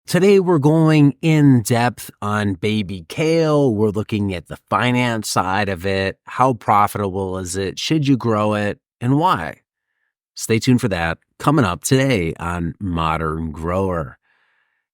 Today, we're going in depth on baby kale. We're looking at the finance side of it. How profitable is it? Should you grow it? And why? Stay tuned for that coming up today on Modern Grower.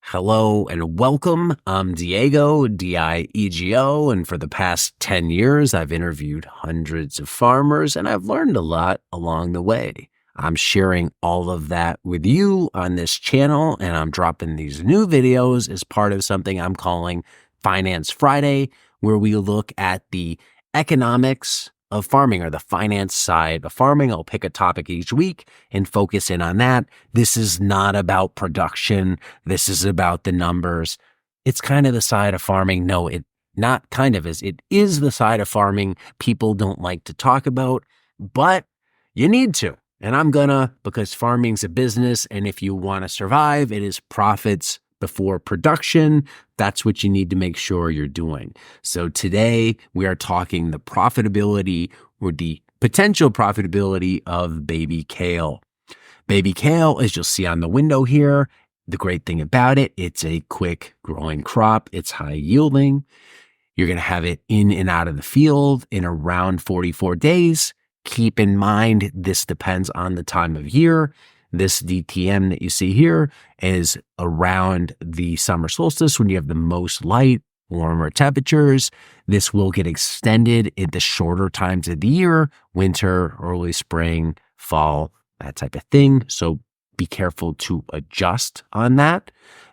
Hello and welcome. I'm Diego, D-I-E-G-O, and for the past 10 years, I've interviewed hundreds of farmers and I've learned a lot along the way. I'm sharing all of that with you on this channel, and I'm dropping these new videos as part of something I'm calling Finance Friday, where we look at the economics of farming or the finance side of farming. I'll pick a topic each week and focus in on that. This is not about production. This is about the numbers. It's kind of the side of farming. No, it not kind of is. It is the side of farming people don't like to talk about, but you need to. And I'm gonna, because farming's a business, and if you want to survive, it is profits before production. That's what you need to make sure you're doing. So today we are talking the profitability or the potential profitability of baby kale. Baby kale, as you'll see on the window here, the great thing about it, it's a quick growing crop. It's high yielding. You're going to have it in and out of the field in around 44 days. Keep in mind, this depends on the time of year. This DTM that you see here is around the summer solstice when you have the most light, warmer temperatures. This will get extended in the shorter times of the year, winter, early spring, fall, that type of thing. So be careful to adjust on that.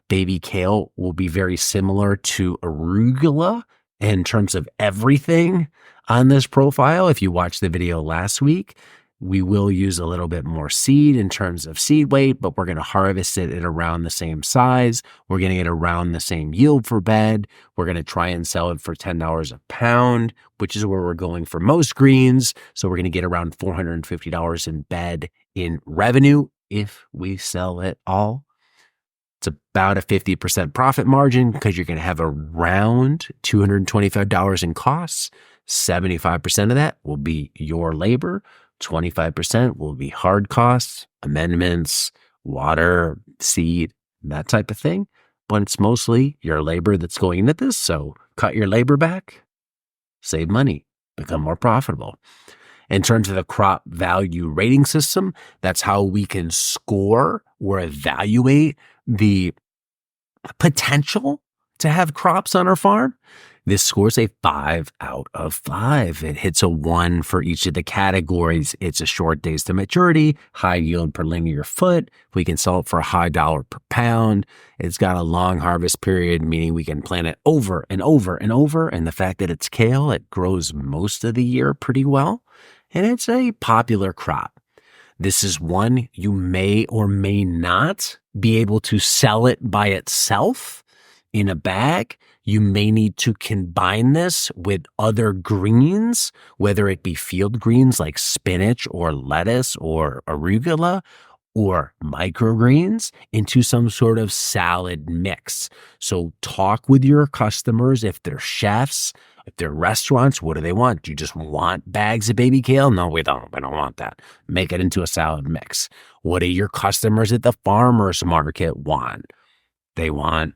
Baby kale will be very similar to arugula in terms of everything on this profile. If you watched the video last week, we will use a little bit more seed in terms of seed weight, but we're going to harvest it at around the same size. We're going to get around the same yield for bed. We're going to try and sell it for $10 a pound, which is where we're going for most greens. So we're going to get around $450 in bed in revenue if we sell it all. It's about a 50% profit margin because you're going to have around $225 in costs. 75% of that will be your labor. 25% will be hard costs, amendments, water, seed, that type of thing. But it's mostly your labor that's going into this. So cut your labor back, save money, become more profitable. In terms of the crop value rating system, that's how we can score or evaluate the potential to have crops on our farm. This scores a 5 out of 5. It hits a 1 for each of the categories. It's a short days to maturity, high yield per linear foot. We can sell it for a high dollar per pound. It's got a long harvest period, meaning we can plant it over and over and over. And the fact that it's kale, it grows most of the year pretty well. And it's a popular crop. This is one you may or may not be able to sell it by itself in a bag. You may need to combine this with other greens, whether it be field greens like spinach or lettuce or arugula, or microgreens into some sort of salad mix. So talk with your customers. If they're chefs, if they're restaurants, what do they want? Do you just want bags of baby kale? No, we don't. We don't want that. Make it into a salad mix. What do your customers at the farmer's market want? They want,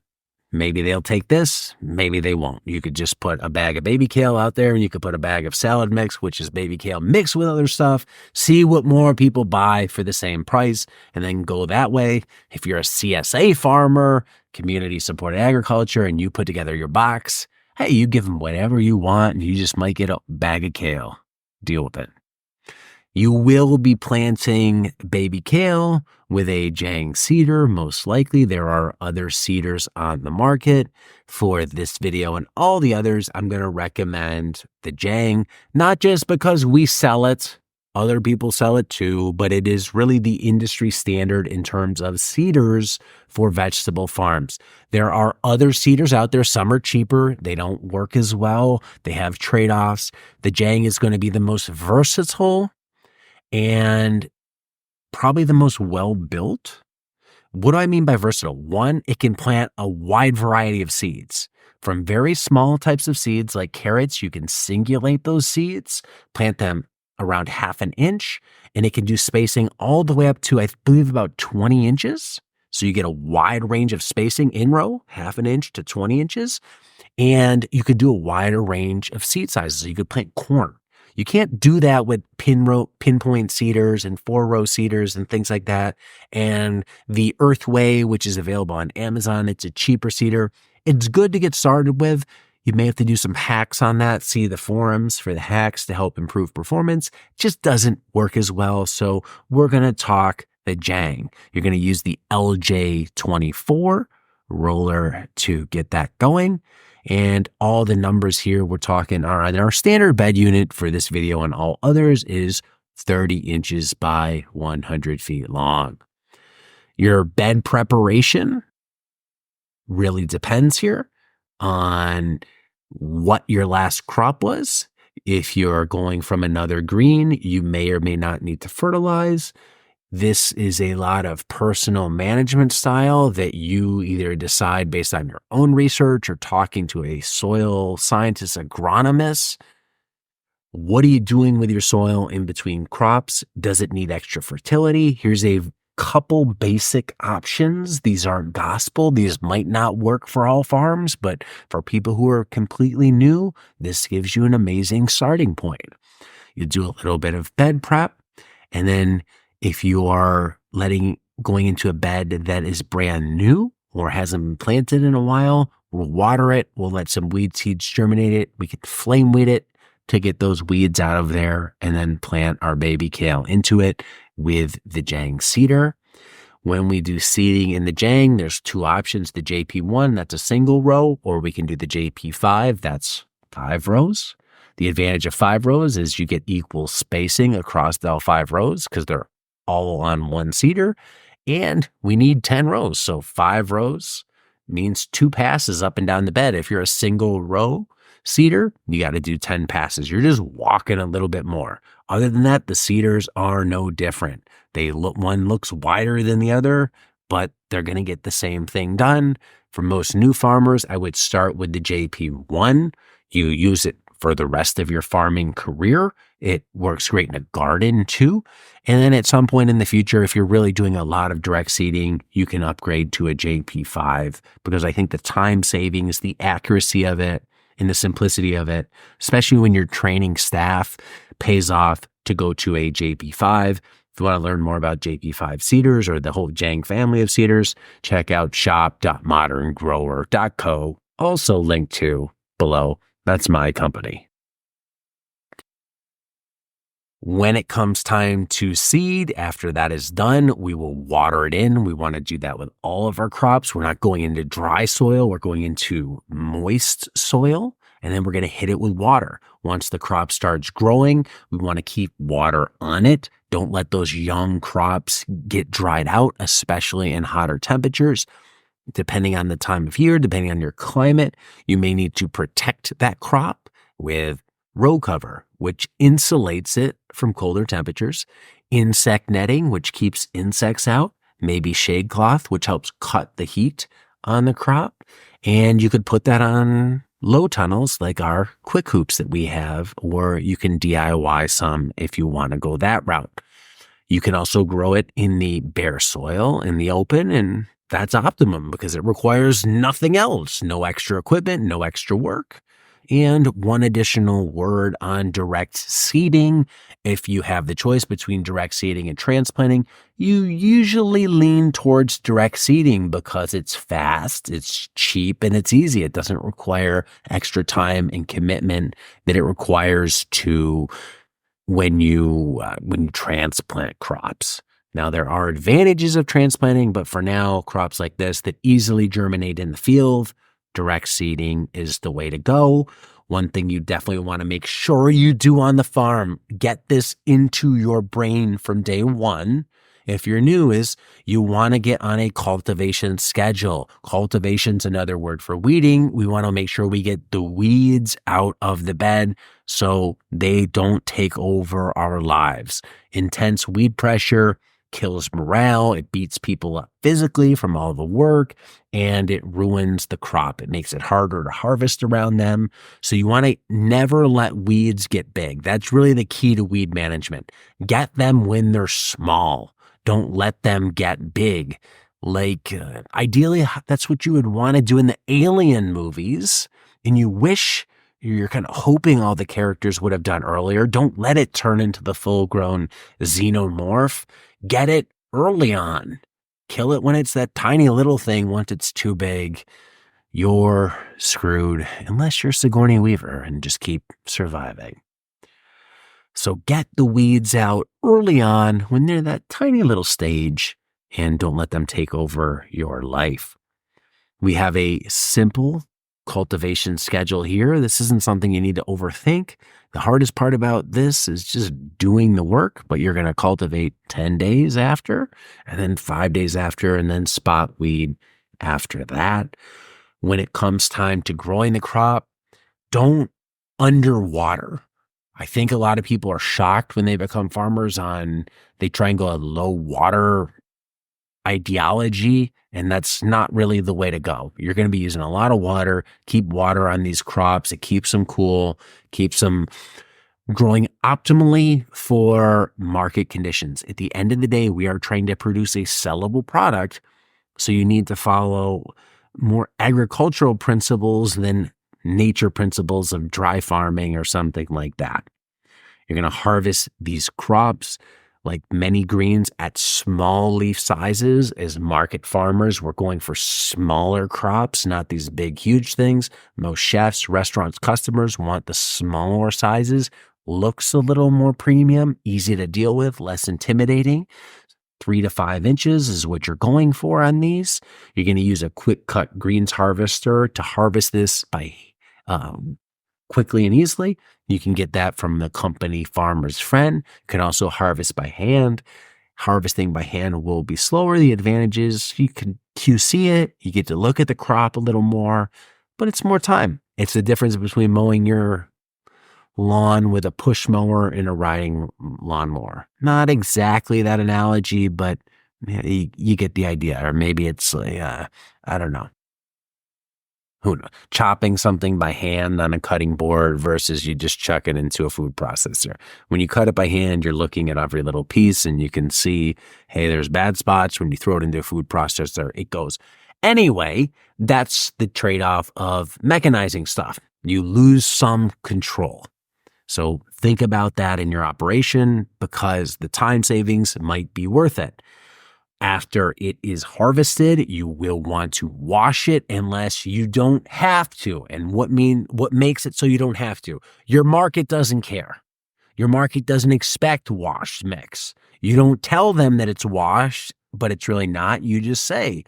maybe they'll take this, maybe they won't. You could just put a bag of baby kale out there and you could put a bag of salad mix, which is baby kale mixed with other stuff. See what more people buy for the same price and then go that way. If you're a CSA farmer, community supported agriculture, and you put together your box, hey, you give them whatever you want and you just might get a bag of kale. Deal with it. You will be planting baby kale with a Jang Seeder, most likely. There are other seeders on the market. For this video and all the others, I'm going to recommend the Jang, not just because we sell it, other people sell it too, but it is really the industry standard in terms of seeders for vegetable farms. There are other seeders out there. Some are cheaper. They don't work as well. They have trade-offs. The Jang is going to be the most versatile and probably the most well-built. What do I mean by versatile? One, it can plant a wide variety of seeds. From very small types of seeds like carrots, you can singulate those seeds, plant them around 1/2 inch, and it can do spacing all the way up to, I believe, about 20 inches. So you get a wide range of spacing in row, 1/2 inch to 20 inches. And you could do a wider range of seed sizes. So you could plant corn. You can't do that with pinpoint seeders and 4-row seeders and things like that. And the Earthway, which is available on Amazon, it's a cheaper seeder. It's good to get started with. You may have to do some hacks on that. See the forums for the hacks to help improve performance. It just doesn't work as well. So we're going to talk the Jang. You're going to use the LJ24 roller to get that going. And all the numbers here we're talking are on our standard bed unit for this video, and all others is 30 inches by 100 feet long. Your bed preparation really depends here on what your last crop was. If you're going from another green, you may or may not need to fertilize. This is a lot of personal management style that you either decide based on your own research or talking to a soil scientist, agronomist. What are you doing with your soil in between crops? Does it need extra fertility? Here's a couple basic options. These aren't gospel. These might not work for all farms, but for people who are completely new, this gives you an amazing starting point. You do a little bit of bed prep, and then if you are going into a bed that is brand new or hasn't been planted in a while, we'll water it. We'll let some weed seeds germinate it. We can flame weed it to get those weeds out of there, and then plant our baby kale into it with the Jang Seeder. When we do seeding in the Jang, there's 2 options. The JP1, that's a single row, or we can do the JP5, that's 5 rows. The advantage of 5 rows is you get equal spacing across all 5 rows because they're all on one seeder, and we need 10 rows. So 5 rows means 2 passes up and down the bed. If you're a single row seeder, you got to do 10 passes. You're just walking a little bit more. Other than that, the seeders are no different. One looks wider than the other, but they're going to get the same thing done. For most new farmers, I would start with the JP1. You use it for the rest of your farming career. It works great in a garden too. And then at some point in the future, if you're really doing a lot of direct seeding, you can upgrade to a JP5, because I think the time savings, the accuracy of it, and the simplicity of it, especially when you're training staff, pays off to go to a JP5. If you want to learn more about JP5 seeders or the whole Jang family of seeders, check out shop.moderngrower.co, also linked to below. That's my company. When it comes time to seed, after that is done, we will water it in. We want to do that with all of our crops. We're not going into dry soil. We're going into moist soil, and then we're going to hit it with water. Once the crop starts growing, we want to keep water on it. Don't let those young crops get dried out, especially in hotter temperatures. Depending on the time of year, depending on your climate, you may need to protect that crop with row cover, which insulates it from colder temperatures, insect netting, which keeps insects out, maybe shade cloth, which helps cut the heat on the crop. And you could put that on low tunnels like our quick hoops that we have, or you can DIY some if you want to go that route. You can also grow it in the bare soil in the open, and that's optimum because it requires nothing else, no extra equipment, no extra work. And one additional word on direct seeding. If you have the choice between direct seeding and transplanting, you usually lean towards direct seeding because it's fast, it's cheap, and it's easy. It doesn't require extra time and commitment that it requires to when you transplant crops. Now, there are advantages of transplanting, but for now, crops like this that easily germinate in the field, direct seeding is the way to go. One thing you definitely want to make sure you do on the farm, get this into your brain from day one. If you're new, is you want to get on a cultivation schedule. Cultivation's another word for weeding. We want to make sure we get the weeds out of the bed so they don't take over our lives. Intense weed pressure kills morale, it beats people up physically from all the work, and it ruins the crop. It makes it harder to harvest around them. So you want to never let weeds get big. That's really the key to weed management. Get them when they're small. Don't let them get big. Ideally, that's what you would want to do in the alien movies. And you're kind of hoping all the characters would have done earlier. Don't let it turn into the full-grown xenomorph. Get it early on. Kill it when it's that tiny little thing. Once it's too big, you're screwed unless you're Sigourney Weaver and just keep surviving. So get the weeds out early on when they're that tiny little stage, and don't let them take over your life. We have a simple cultivation schedule here. This isn't something you need to overthink. The hardest part about this is just doing the work, but you're going to cultivate 10 days after, and then 5 days after, and then spot weed after that. When it comes time to growing the crop, don't underwater. I think a lot of people are shocked when they become farmers they try and go a low water ideology, and that's not really the way to go. You're going to be using a lot of water. Keep water on these crops. It keeps them cool, keeps them growing optimally for market conditions. At the end of the day, we are trying to produce a sellable product, so you need to follow more agricultural principles than nature principles of dry farming or something like that. You're going to harvest these crops like many greens at small leaf sizes. As market farmers, we're going for smaller crops, not these big, huge things. Most chefs, restaurants, customers want the smaller sizes. Looks a little more premium, easy to deal with, less intimidating. 3 to 5 inches is what you're going for on these. You're going to use a quick cut greens harvester to harvest this by quickly and easily. You can get that from the company Farmer's Friend. You can also harvest by hand. Harvesting by hand will be slower. The advantage is you can QC it. You get to look at the crop a little more, but it's more time. It's the difference between mowing your lawn with a push mower and a riding lawnmower. Not exactly that analogy, but you get the idea. Or maybe it's I don't know. Who knows? Chopping something by hand on a cutting board versus you just chuck it into a food processor. When you cut it by hand, you're looking at every little piece and you can see, hey, there's bad spots. When you throw it into a food processor, it goes. Anyway, that's the trade-off of mechanizing stuff. You lose some control. So think about that in your operation, because the time savings might be worth it. After it is harvested, you will want to wash it unless you don't have to. And what makes it so you don't have to? Your market doesn't care. Your market doesn't expect washed mix. You don't tell them that it's washed, but it's really not. You just say,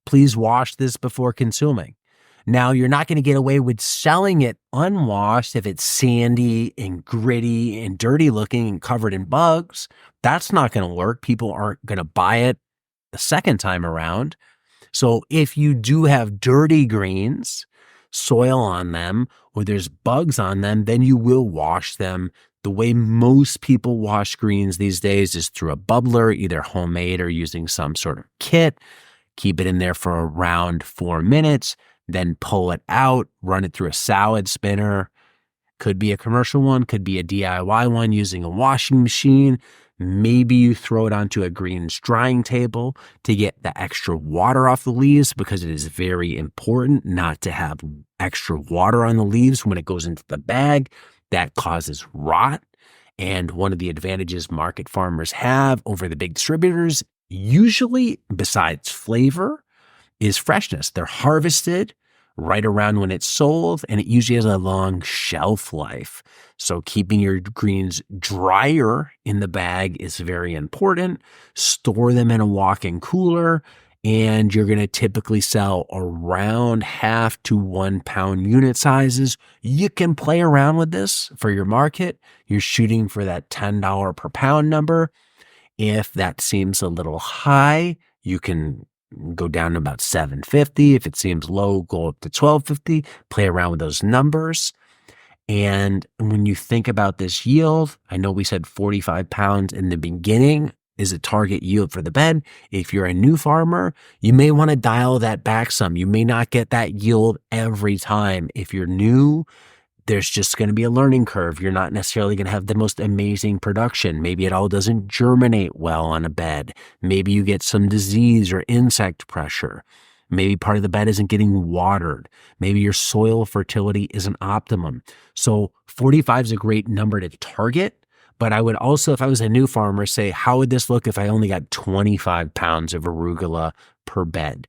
please wash this before consuming. Now, you're not going to get away with selling it unwashed if it's sandy and gritty and dirty looking and covered in bugs. That's not going to work. People aren't going to buy it the second time around. So if you do have dirty greens, soil on them, or there's bugs on them, then you will wash them. The way most people wash greens these days is through a bubbler, either homemade or using some sort of kit. Keep it in there for around 4 minutes. Then pull it out, run it through a salad spinner. Could be a commercial one, could be a DIY one using a washing machine. Maybe you throw it onto a greens drying table to get the extra water off the leaves, because it is very important not to have extra water on the leaves when it goes into the bag. That causes rot. And one of the advantages market farmers have over the big distributors, usually besides flavor, is freshness. They're harvested right around when it's sold, and it usually has a long shelf life. So keeping your greens drier in the bag is very important. Store them in a walk-in cooler, and you're going to typically sell around 1/2 to 1 pound unit sizes. You can play around with this for your market. You're shooting for that $10 per pound number. If that seems a little high, you can go down to about $7.50. If it seems low, go up to $12.50. Play around with those numbers. And when you think about this yield, I know we said 45 pounds in the beginning is a target yield for the bed. If you're a new farmer, you may want to dial that back some. You may not get that yield every time. If you're new, there's just going to be a learning curve. You're not necessarily going to have the most amazing production. Maybe it all doesn't germinate well on a bed. Maybe you get some disease or insect pressure. Maybe part of the bed isn't getting watered. Maybe your soil fertility isn't optimum. So 45 is a great number to target. But I would also, if I was a new farmer, say, how would this look if I only got 25 pounds of arugula per bed?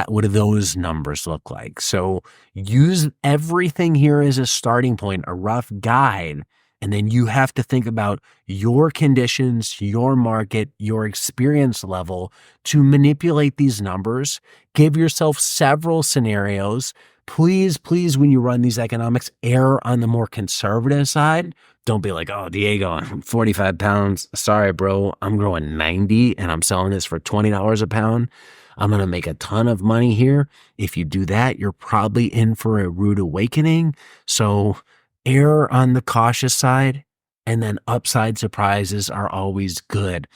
What do those numbers look like? So use everything here as a starting point, a rough guide. And then you have to think about your conditions, your market, your experience level to manipulate these numbers. Give yourself several scenarios. Please, when you run these economics, err on the more conservative side. Don't be like, oh, Diego, I'm 45 pounds. Sorry, bro. I'm growing 90 and I'm selling this for $20 a pound. I'm going to make a ton of money here. If you do that, you're probably in for a rude awakening. So err on the cautious side, and then upside surprises are always good.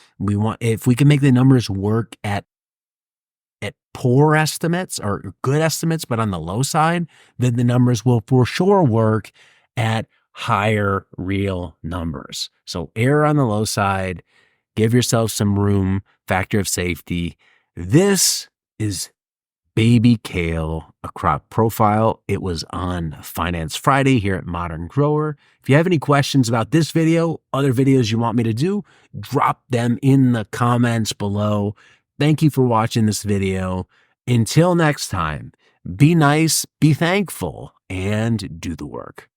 If we can make the numbers work at poor estimates or good estimates, but on the low side, then the numbers will for sure work at higher real numbers. So err on the low side, give yourself some room, factor of safety. This is Baby Kale, a crop profile. It was on Finance Friday here at Modern Grower. If you have any questions about this video, other videos you want me to do, drop them in the comments below. Thank you for watching this video. Until next time, be nice, be thankful, and do the work.